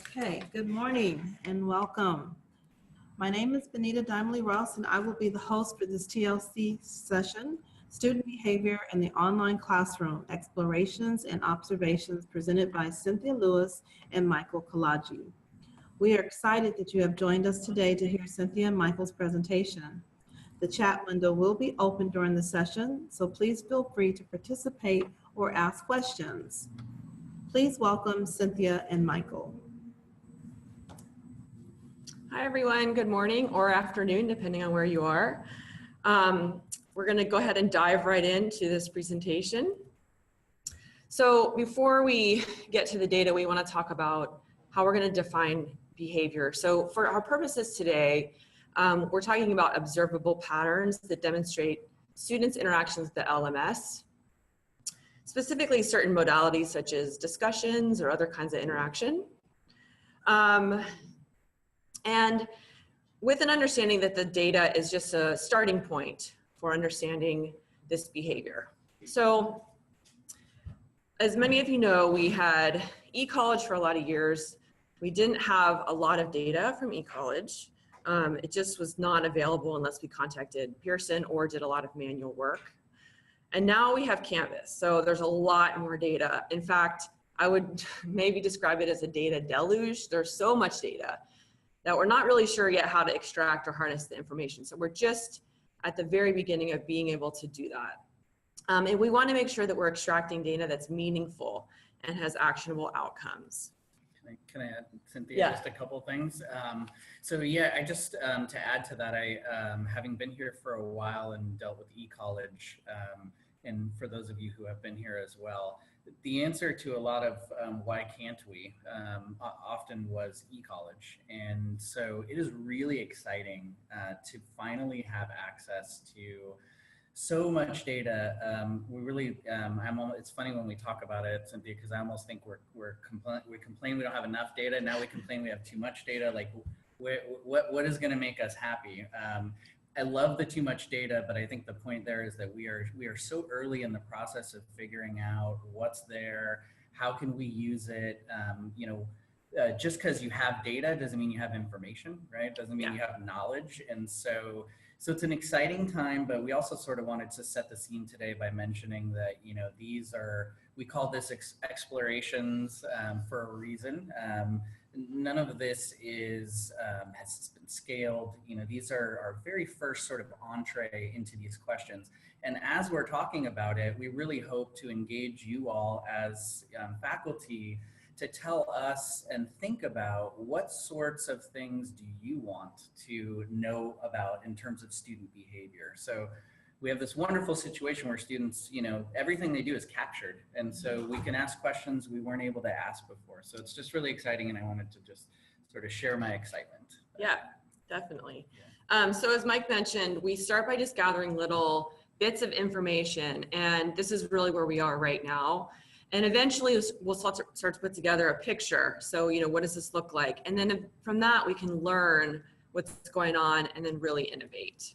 Okay, good morning and welcome. My name is Benita Dimely-Ross and I will be the host for this TLC session, Student Behavior in the Online Classroom, Explorations and Observations, presented by Cynthia Lewis and Michael Kolodziej. We are excited that you have joined us today to hear Cynthia and Michael's presentation. The chat window will be open during the session, so please feel free to participate or ask questions. Please welcome Cynthia and Michael. Hi everyone, good morning or afternoon, depending on where you are. We're gonna go ahead and dive right into this presentation. So before we get to the data, we wanna talk about how we're gonna define behavior. So for our purposes today, we're talking about observable patterns that demonstrate students' interactions with the LMS, specifically certain modalities such as discussions or other kinds of interaction. And with an understanding that the data is just a starting point for understanding this behavior. So, as many of you know, we had eCollege for a lot of years. We didn't have a lot of data from eCollege. It just was not available unless we contacted Pearson or did a lot of manual work. And now we have Canvas, so there's a lot more data. In fact, I would maybe describe it as a data deluge. There's so much data that we're not really sure yet how to extract or harness the information. So we're just at the very beginning of being able to do that. And we want to make sure that we're extracting data that's meaningful and has actionable outcomes. Can I add, Cynthia, yeah. Just a couple things? So yeah, I just, to add to that, having been here for a while and dealt with eCollege, and for those of you who have been here as well, the answer to a lot of why can't we often was eCollege. And so it is really exciting to finally have access to so much data. We really, it's funny when we talk about it, Cynthia, because I almost think we complain we don't have enough data. Now we complain we have too much data. Like, what is going to make us happy? I love the too much data, but I think the point there is that we are so early in the process of figuring out what's there, how can we use it. Just because you have data doesn't mean you have information, right? Doesn't mean you have knowledge. And so it's an exciting time, but we also sort of wanted to set the scene today by mentioning that, we call this explorations for a reason. None of this has been scaled. These are our very first sort of entree into these questions. And as we're talking about it, we really hope to engage you all as faculty to tell us and think about what sorts of things do you want to know about in terms of student behavior. So we have this wonderful situation where students, everything they do is captured. And so we can ask questions we weren't able to ask before. So it's just really exciting. And I wanted to just sort of share my excitement. Yeah, definitely. So as Mike mentioned, we start by just gathering little bits of information. And this is really where we are right now. And eventually we'll start to put together a picture. So, what does this look like? And then from that, we can learn what's going on and then really innovate.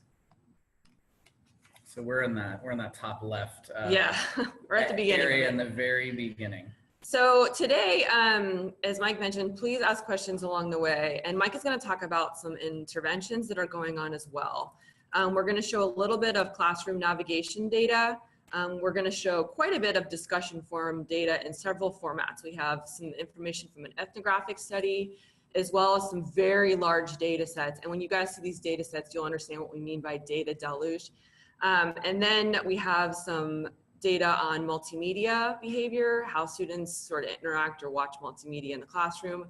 So we're in that top left. Yeah, we're at the beginning. Area in the very beginning. So today, as Mike mentioned, please ask questions along the way. And Mike is going to talk about some interventions that are going on as well. We're going to show a little bit of classroom navigation data. We're going to show quite a bit of discussion forum data in several formats. We have some information from an ethnographic study, as well as some very large data sets. And when you guys see these data sets, you'll understand what we mean by data deluge. And then we have some data on multimedia behavior, how students sort of interact or watch multimedia in the classroom.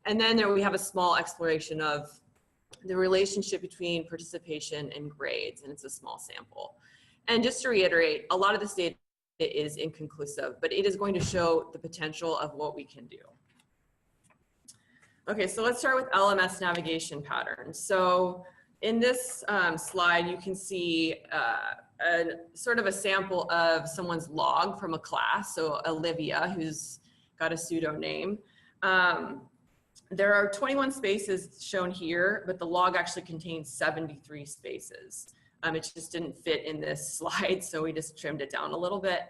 And then we have a small exploration of the relationship between participation and grades, and it's a small sample. And just to reiterate, a lot of this data is inconclusive, but it is going to show the potential of what we can do. Okay, so let's start with LMS navigation patterns. So in this slide, you can see sort of a sample of someone's log from a class. So Olivia, who's got a pseudo name. There are 21 spaces shown here, but the log actually contains 73 spaces. It just didn't fit in this slide, so we just trimmed it down a little bit.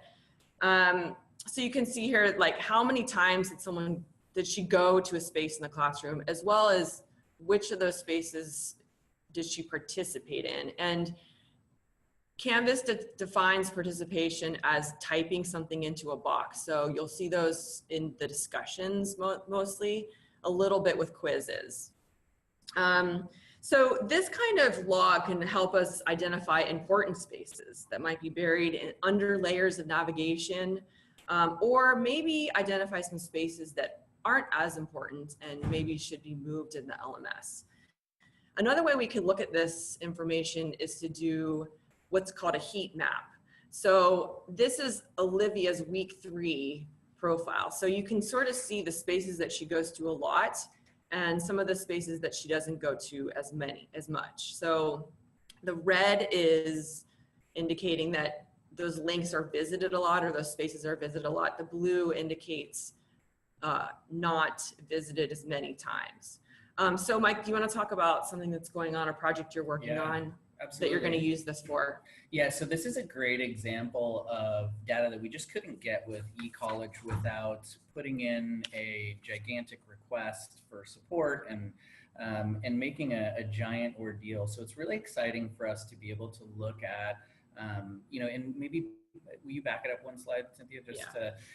So you can see here, like, how many times did did she go to a space in the classroom, as well as which of those spaces did she participate in? And Canvas defines participation as typing something into a box. So you'll see those in the discussions mostly, a little bit with quizzes. So this kind of log can help us identify important spaces that might be buried in under layers of navigation, or maybe identify some spaces that aren't as important and maybe should be moved in the LMS. Another way we can look at this information is to do what's called a heat map. So this is Olivia's week 3 profile. So you can sort of see the spaces that she goes to a lot and some of the spaces that she doesn't go to as much. So the red is indicating that those links are visited a lot, or those spaces are visited a lot. The blue indicates not visited as many times. So Mike, do you want to talk about something that's going on, a project you're working on? Absolutely. That you're going to use this for? Yeah, so this is a great example of data that we just couldn't get with eCollege without putting in a gigantic request for support and making a giant ordeal. So it's really exciting for us to be able to look at, you know, and maybe, will you back it up one slide, Cynthia?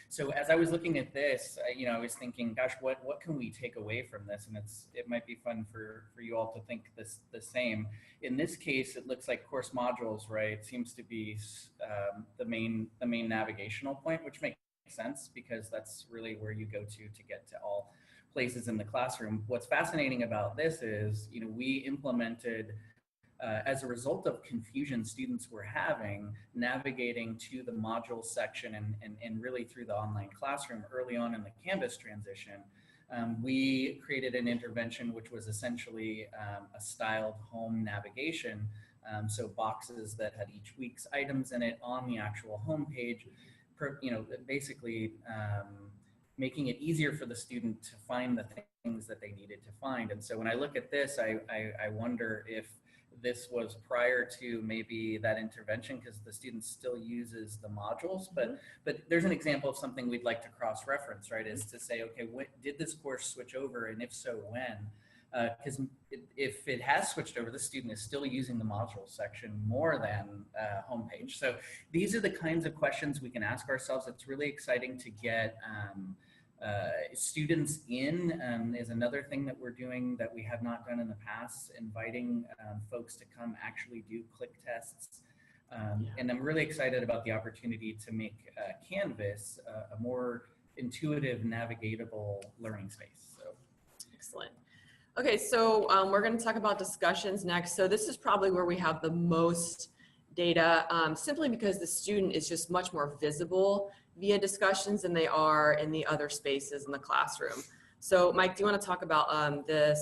So as I was looking at this, you know, I was thinking, gosh, what can we take away from this? And it might be fun for you all to think the same. In this case, it looks like course modules, right? It seems to be the main navigational point, which makes sense because that's really where you go to get to all places in the classroom. What's fascinating about this is, you know, we implemented as a result of confusion students were having navigating to the module section and really through the online classroom early on in the Canvas transition, we created an intervention which was essentially a styled home navigation. So boxes that had each week's items in it on the actual home page, you know, basically making it easier for the student to find the things that they needed to find. And so when I look at this, I wonder if this was prior to maybe that intervention, because the student still uses the modules, but there's an example of something we'd like to cross-reference, right? Is to say, okay, did this course switch over, and if so, when? Because if it has switched over, the student is still using the module section more than homepage. So these are the kinds of questions we can ask ourselves. It's really exciting to get students in is another thing that we're doing that we have not done in the past, inviting folks to come actually do click tests. And I'm really excited about the opportunity to make Canvas a more intuitive, navigatable learning space. So excellent. Okay, so we're going to talk about discussions next. So this is probably where we have the most data, simply because the student is just much more visible via discussions than they are in the other spaces in the classroom. So Mike, do you want to talk about the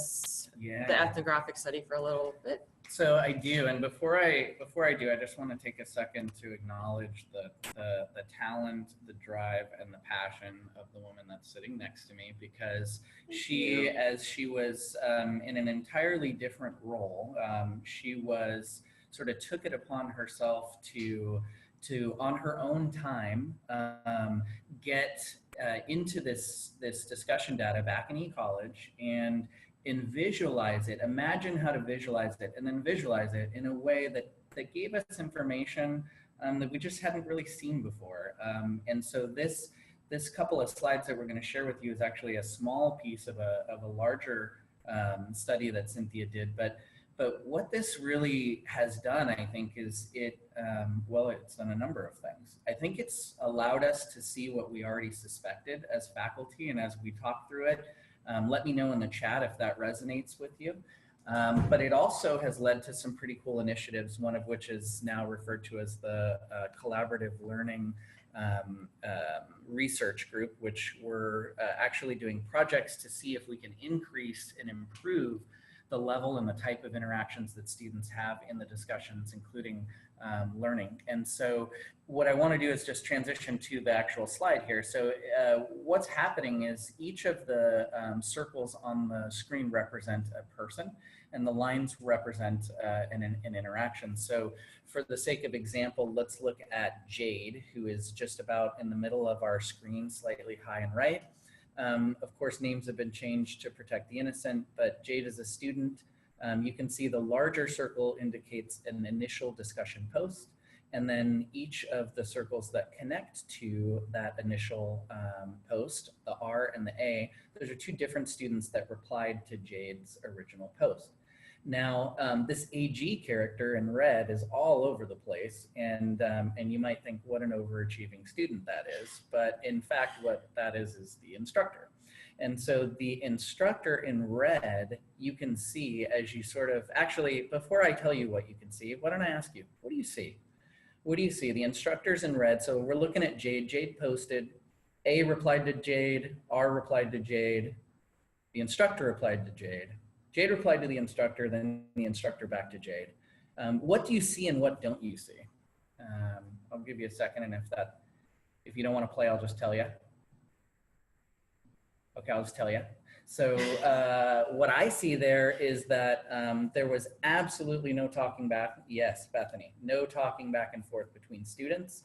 ethnographic study for a little bit? So I do, and before I do, I just want to take a second to acknowledge the talent, the drive, and the passion of the woman that's sitting next to me, because she, as she was in an entirely different role, she was sort of took it upon herself to on her own time get into this discussion data back in eCollege and visualize it, imagine how to visualize it, and then visualize it in a way that gave us information that we just hadn't really seen before. And so this couple of slides that we're going to share with you is actually a small piece of a larger study that Cynthia did. But what this really has done, I think, is well, it's done a number of things. I think it's allowed us to see what we already suspected as faculty, and as we talk through it, let me know in the chat if that resonates with you. But it also has led to some pretty cool initiatives, one of which is now referred to as the Collaborative Learning Research Group, which we're actually doing projects to see if we can increase and improve the level and the type of interactions that students have in the discussions, including learning. And so what I want to do is just transition to the actual slide here. So what's happening is each of the circles on the screen represent a person, and the lines represent an interaction. So for the sake of example, let's look at Jade, who is just about in the middle of our screen, slightly high and right. Of course, names have been changed to protect the innocent, but Jade is a student. You can see the larger circle indicates an initial discussion post, and then each of the circles that connect to that initial post, the R and the A, those are two different students that replied to Jade's original post. Now, this AG character in red is all over the place, and you might think what an overachieving student that is, but in fact what that is the instructor. And so the instructor in red, you can see as you sort of, actually, before I tell you what you can see, why don't I ask you, what do you see? What do you see? The instructor's in red, so we're looking at Jade. Jade posted, A replied to Jade, R replied to Jade, the instructor replied to Jade. Jade replied to the instructor, then the instructor back to Jade. What do you see and what don't you see? I'll give you a second, and if you don't want to play, I'll just tell you. Okay, I'll just tell you. So what I see there is that there was absolutely no talking back. Yes, Bethany, no talking back and forth between students.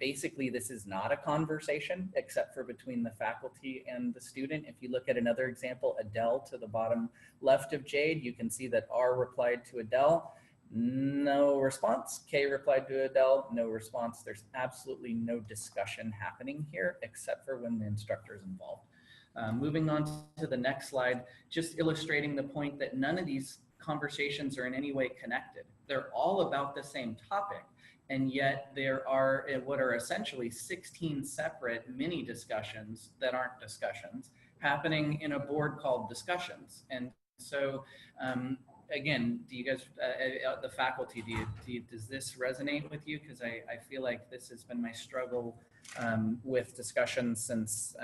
Basically this is not a conversation except for between the faculty and the student. If you look at another example, Adele to the bottom left of Jade, you can see that R replied to Adele, no response. K replied to Adele, no response. There's absolutely no discussion happening here except for when the instructor is involved. Moving on to the next slide, just illustrating the point that none of these conversations are in any way connected. They're all about the same topic. And yet there are what are essentially 16 separate mini discussions that aren't discussions happening in a board called discussions. And so, again, do you guys, the faculty, does this resonate with you? Because I feel like this has been my struggle with discussions since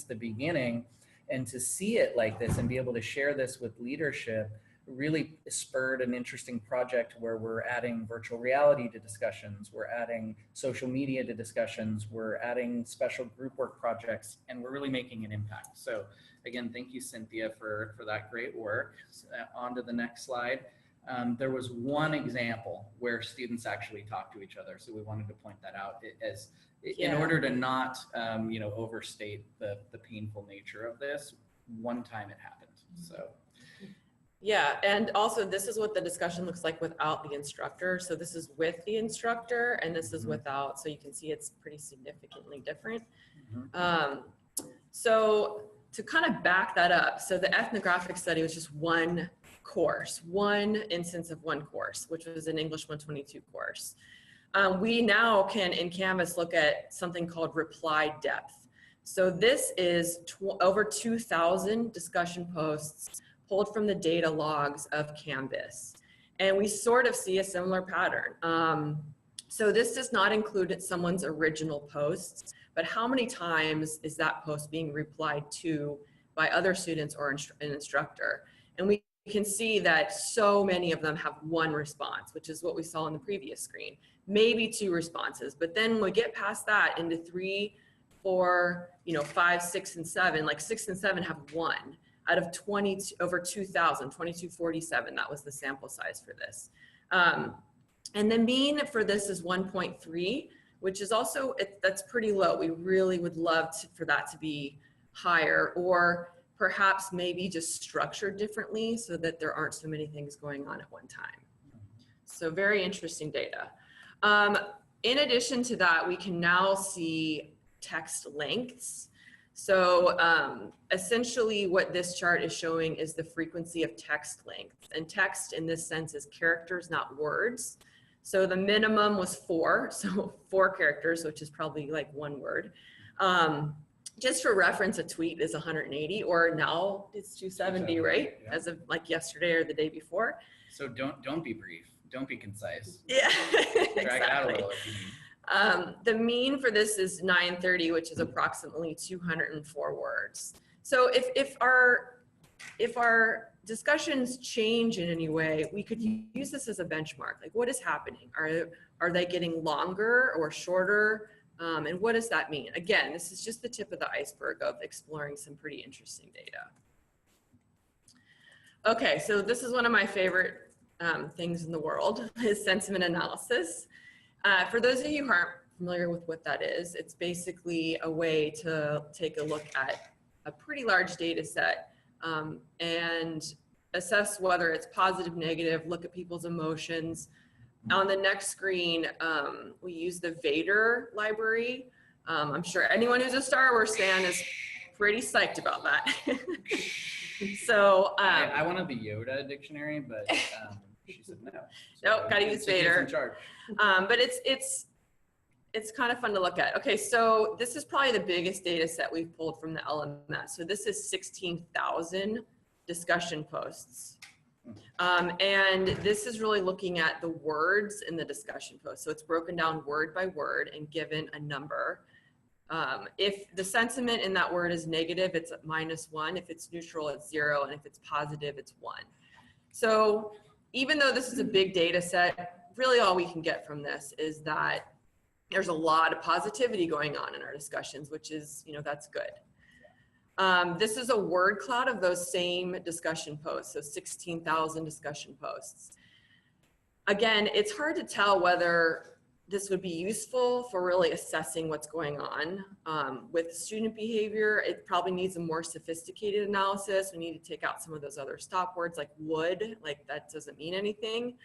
the beginning. And to see it like this and be able to share this with leadership really spurred an interesting project where we're adding virtual reality to discussions, we're adding social media to discussions, we're adding special group work projects, and we're really making an impact. So again, thank you, Cynthia, for that great work. On to the next slide. There was one example where students actually talked to each other, so we wanted to point that out in order to not overstate the painful nature of this. One time it happened. So. Yeah, and also this is what the discussion looks like without the instructor. So this is with the instructor and this is without, so you can see it's pretty significantly different. So to kind of back that up, so the ethnographic study was just one course, one instance of one course, which was an English 122 course. We now can in Canvas look at something called reply depth. So this is over 2,000 discussion posts pulled from the data logs of Canvas. And we sort of see a similar pattern. So this does not include someone's original posts, but how many times is that post being replied to by other students or an instructor? And we can see that so many of them have one response, which is what we saw on the previous screen, maybe 2 responses. But then when we get past that into 3, 4, 5, 6, and 7, like 6 and 7 have 1. Out of 20 over 2,000, 2247, that was the sample size for this. And the mean for this is 1.3, which is also, that's pretty low. We really would love for that to be higher, or perhaps maybe just structured differently so that there aren't so many things going on at one time. So very interesting data. In addition to that, we can now see text lengths. So essentially what this chart is showing is the frequency of text length. And text in this sense is characters, not words. So the minimum was 4, so 4 characters, which is probably like 1 word. Just for reference, a tweet is 180, or now it's 270, right? Yeah. As of like yesterday or the day before. So don't be brief, don't be concise. Yeah, Drag it out a little if you need. The mean for this is 930, which is approximately 204 words. So if our discussions change in any way, we could use this as a benchmark. Like, what is happening? Are they getting longer or shorter? And what does that mean? Again, this is just the tip of the iceberg of exploring some pretty interesting data. Okay, so this is one of my favorite things in the world, is sentiment analysis. For those of you who aren't familiar with what that is, it's basically a way to take a look at a pretty large data set and assess whether it's positive, negative, look at people's emotions. On the next screen, we use the Vader library. I'm sure anyone who's a Star Wars fan is pretty psyched about that. So I wanted the Yoda dictionary, but she said no. Nope, gotta use Vader. In charge. But it's kind of fun to look at. Okay, so this is probably the biggest data set we've pulled from the LMS. So this is 16,000 discussion posts. And this is really looking at the words in the discussion post. So it's broken down word by word and given a number. If the sentiment in that word is negative, it's -1. If it's neutral, it's 0. And if it's positive, it's 1. So even though this is a big data set, really all we can get from this is that there's a lot of positivity going on in our discussions, which is, that's good. This is a word cloud of those same discussion posts, so 16,000 discussion posts. Again, it's hard to tell whether this would be useful for really assessing what's going on with student behavior. It probably needs a more sophisticated analysis. We need to take out some of those other stop words like would, like that doesn't mean anything.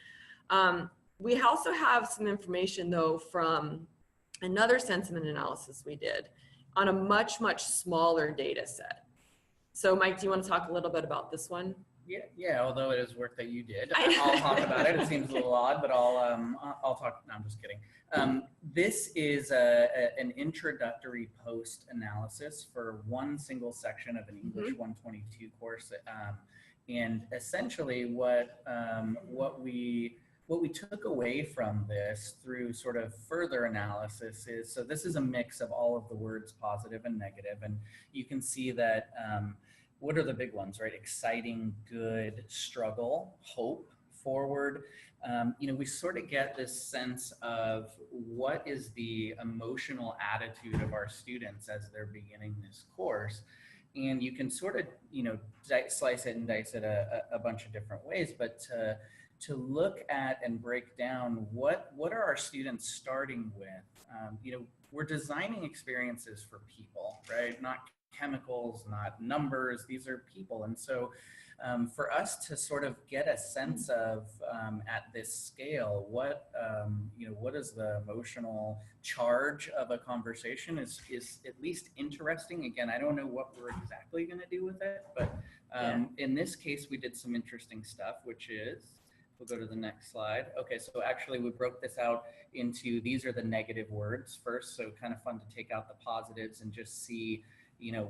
We also have some information though from another sentiment analysis we did on a much, much smaller data set. So Mike, do you want to talk a little bit about this one? Yeah, although it is work that you did, I'll talk about it. It seems a little odd, but I'll talk, no, I'm just kidding. This is an introductory post analysis for one single section of an English 122 course. And essentially what we took away from this through sort of further analysis is, so this is a mix of all of the words positive and negative, and you can see that what are the big ones, right? Exciting, good, struggle, hope, forward. We sort of get this sense of what is the emotional attitude of our students as they're beginning this course. And you can sort of, slice it and dice it a bunch of different ways, but to look at and break down what are our students starting with. We're designing experiences for people, right? Not chemicals, not numbers, these are people. And so for us to sort of get a sense of at this scale, what is the emotional charge of a conversation is at least interesting. Again, I don't know what we're exactly going to do with it, but in this case, we did some interesting stuff, which is, we'll go to the next slide. Okay, so actually we broke this out into, these are the negative words first, so kind of fun to take out the positives and just see,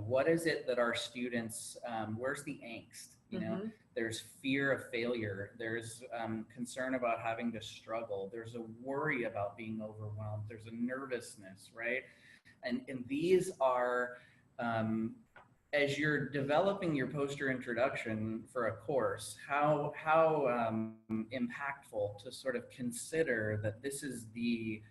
what is it that our students, where's the angst? There's fear of failure. There's concern about having to struggle. There's a worry about being overwhelmed. There's a nervousness, right? And these are, as you're developing your poster introduction for a course, how impactful to sort of consider that this is the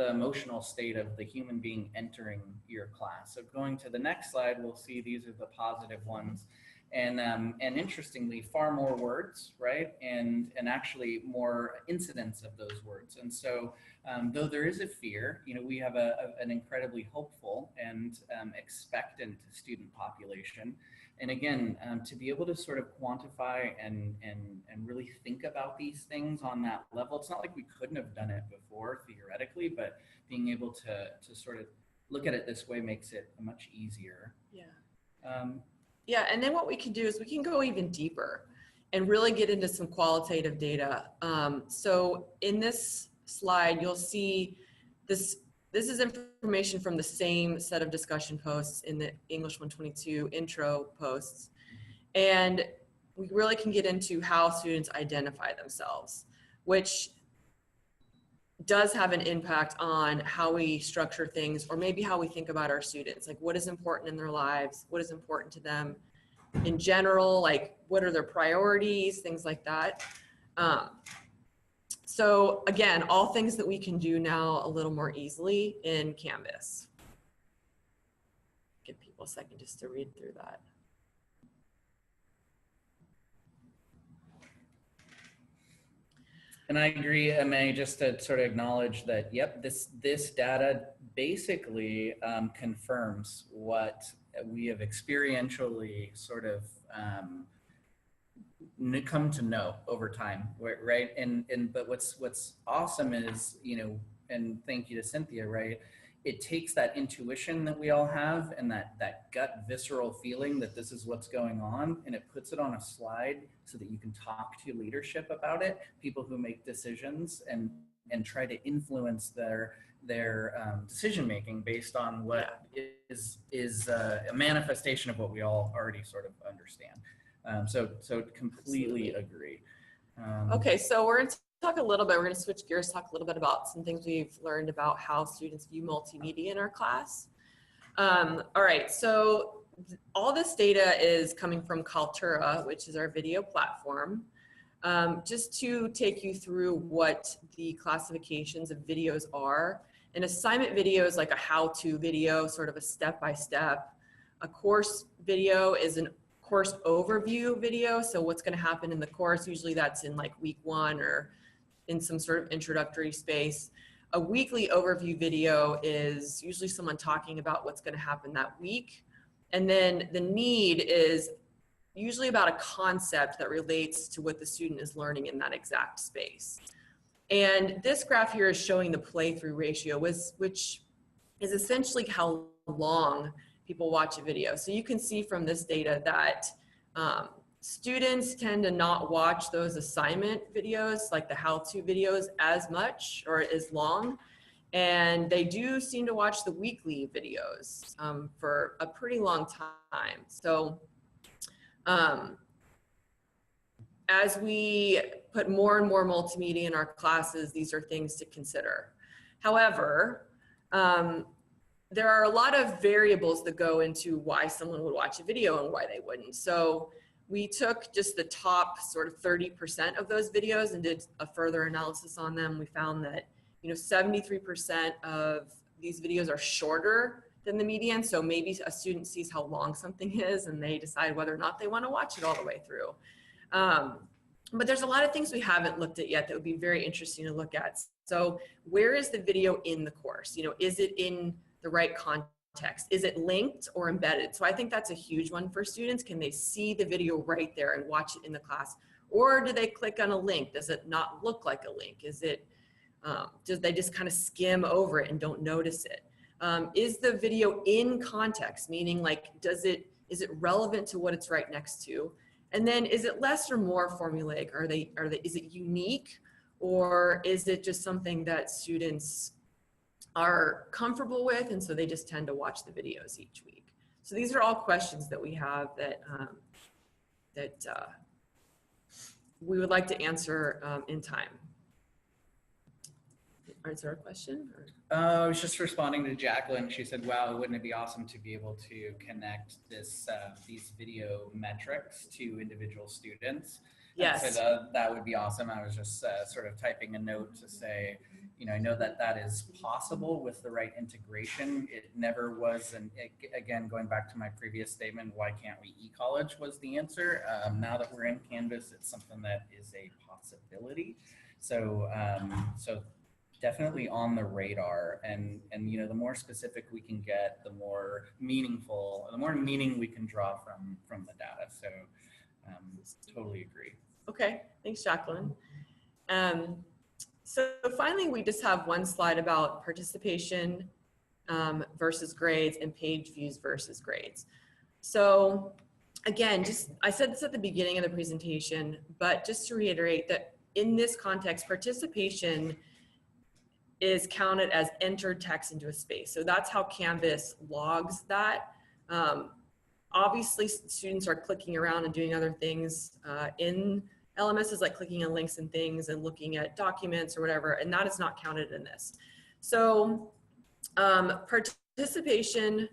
emotional state of the human being entering your class. So going to the next slide, we'll see these are the positive ones. And interestingly, far more words, right? And actually more incidents of those words. And so though there is a fear, we have an incredibly hopeful and expectant student population. And again, to be able to sort of quantify and really think about these things on that level, it's not like we couldn't have done it before theoretically, but being able to sort of look at it this way makes it much easier. Yeah. Yeah, and then what we can do is we can go even deeper and really get into some qualitative data. So in this slide, you'll see this is information from the same set of discussion posts in the English 122 intro posts. And we really can get into how students identify themselves, which does have an impact on how we structure things, or maybe how we think about our students, like what is important in their lives, what is important to them in general, like what are their priorities, things like that. So again, all things that we can do now a little more easily in Canvas. Give people a second just to read through that. And I agree, May, just to sort of acknowledge that, yep, this data basically confirms what we have experientially sort of come to know over time, right? But what's awesome is, you know, and thank you to Cynthia, right? It takes that intuition that we all have and that gut visceral feeling that this is what's going on, and it puts it on a slide so that you can talk to leadership about it, people who make decisions, and try to influence their decision making based on what is a manifestation of what we all already sort of understand. So completely agree. Okay, so we're going to talk a little bit, we're going to switch gears, talk a little bit about some things we've learned about how students view multimedia in our class. All right, so all this data is coming from Kaltura, which is our video platform. Just to take you through what the classifications of videos are. An assignment video is like a how-to video, sort of a step-by-step. A course video is an course overview video. So what's going to happen in the course, usually that's in like week 1 or in some sort of introductory space. A weekly overview video is usually someone talking about what's going to happen that week. And then the need is usually about a concept that relates to what the student is learning in that exact space. And this graph here is showing the play-through ratio, which is essentially how long people watch a video. So you can see from this data that students tend to not watch those assignment videos, like the how-to videos, as much or as long. And they do seem to watch the weekly videos for a pretty long time. So as we put more and more multimedia in our classes, these are things to consider. However, there are a lot of variables that go into why someone would watch a video and why they wouldn't. So we took just the top sort of 30% of those videos and did a further analysis on them. We found that, you know, 73% of these videos are shorter than the median. So maybe a student sees how long something is and they decide whether or not they want to watch it all the way through. But there's a lot of things we haven't looked at yet that would be very interesting to look at. So where is the video in the course? You know, is it in the right context? Is it linked or embedded? So I think that's a huge one for students. Can they see the video right there and watch it in the class? Or do they click on a link? Does it not look like a link? Is it, do they just kind of skim over it and don't notice it? Is the video in context? Meaning like, is it relevant to what it's right next to? And then is it less or more formulaic? Is it unique, or is it just something that students are comfortable with, and so they just tend to watch the videos each week? So these are all questions that we have that we would like to answer in time. Is there a question? Or? I was just responding to Jacqueline. She said, wow, wouldn't it be awesome to be able to connect these video metrics to individual students? Yes. So that would be awesome. I was just sort of typing a note to say, you know, I know that that is possible with the right integration. It never was, and again, going back to my previous statement, why can't we e-college was the answer. Now that we're in Canvas, it's something that is a possibility. So, so definitely on the radar, and you know, the more specific we can get, the more meaningful, the more meaning we can draw from the data. So totally agree. Okay, thanks, Jacqueline. So finally, we just have one slide about participation versus grades and page views versus grades. So again, I said this at the beginning of the presentation, but just to reiterate that in this context, participation is counted as entered text into a space. So that's how Canvas logs that. Obviously, students are clicking around and doing other things in LMS, is like clicking on links and things and looking at documents or whatever, and that is not counted in this. So participation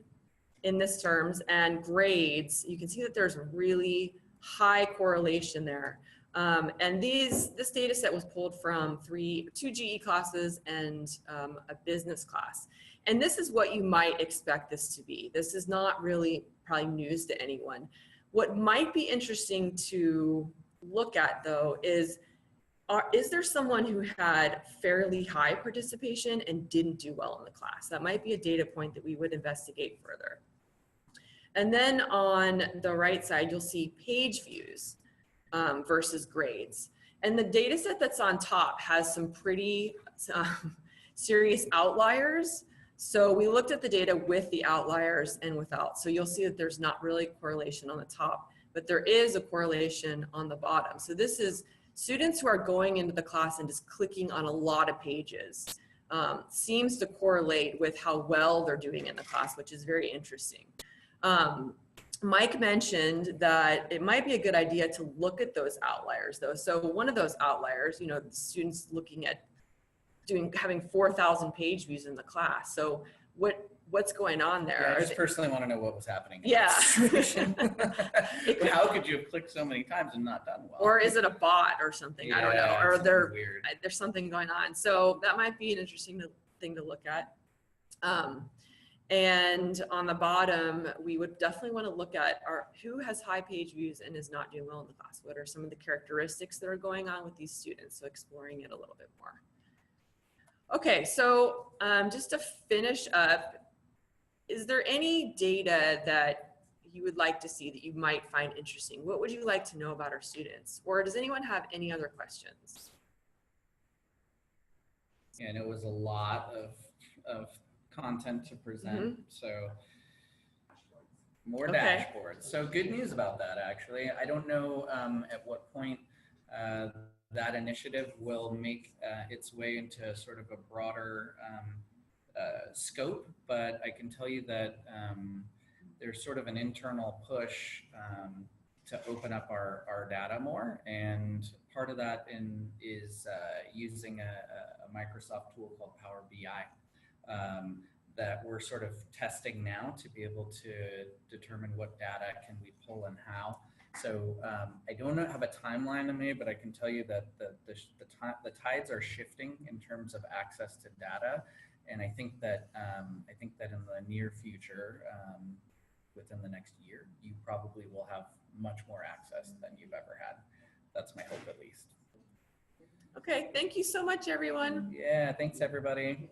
in this terms and grades, you can see that there's a really high correlation there. And this data set was pulled from two GE classes and a business class. And this is what you might expect this to be. This is not really probably news to anyone. What might be interesting to look at though is is there someone who had fairly high participation and didn't do well in the class? That might be a data point that we would investigate further. And then on the right side, you'll see page views versus grades. And the data set that's on top has some pretty serious outliers. So we looked at the data with the outliers and without. So you'll see that there's not really correlation on the top, but there is a correlation on the bottom. So this is students who are going into the class and just clicking on a lot of pages. Seems to correlate with how well they're doing in the class, which is very interesting. Mike mentioned that it might be a good idea to look at those outliers though. So one of those outliers, you know, the students looking at having 4,000 page views in the class. So what's going on there? Yeah, I just personally want to know what was happening. Yeah. How could you have clicked so many times and not done well? Or is it a bot or something? Yeah, I don't know. Or weird. There's something going on. So that might be an interesting thing to look at. And on the bottom, we would definitely want to look at who has high page views and is not doing well in the class. What are some of the characteristics that are going on with these students? So exploring it a little bit more. Okay, so just to finish up, is there any data that you would like to see that you might find interesting? What would you like to know about our students? Or does anyone have any other questions? Yeah, and it was a lot of content to present, so more dashboards. So good news about that, actually. I don't know at what point that initiative will make its way into sort of a broader scope, but I can tell you that there's sort of an internal push to open up our data more, and part of that is using a Microsoft tool called Power BI that we're sort of testing now to be able to determine what data can we pull and how. So I don't have a timeline on me, but I can tell you that the tides are shifting in terms of access to data, and I think that in the near future, within the next year, you probably will have much more access than you've ever had. That's my hope, at least. Okay, thank you so much, everyone. Yeah, thanks everybody.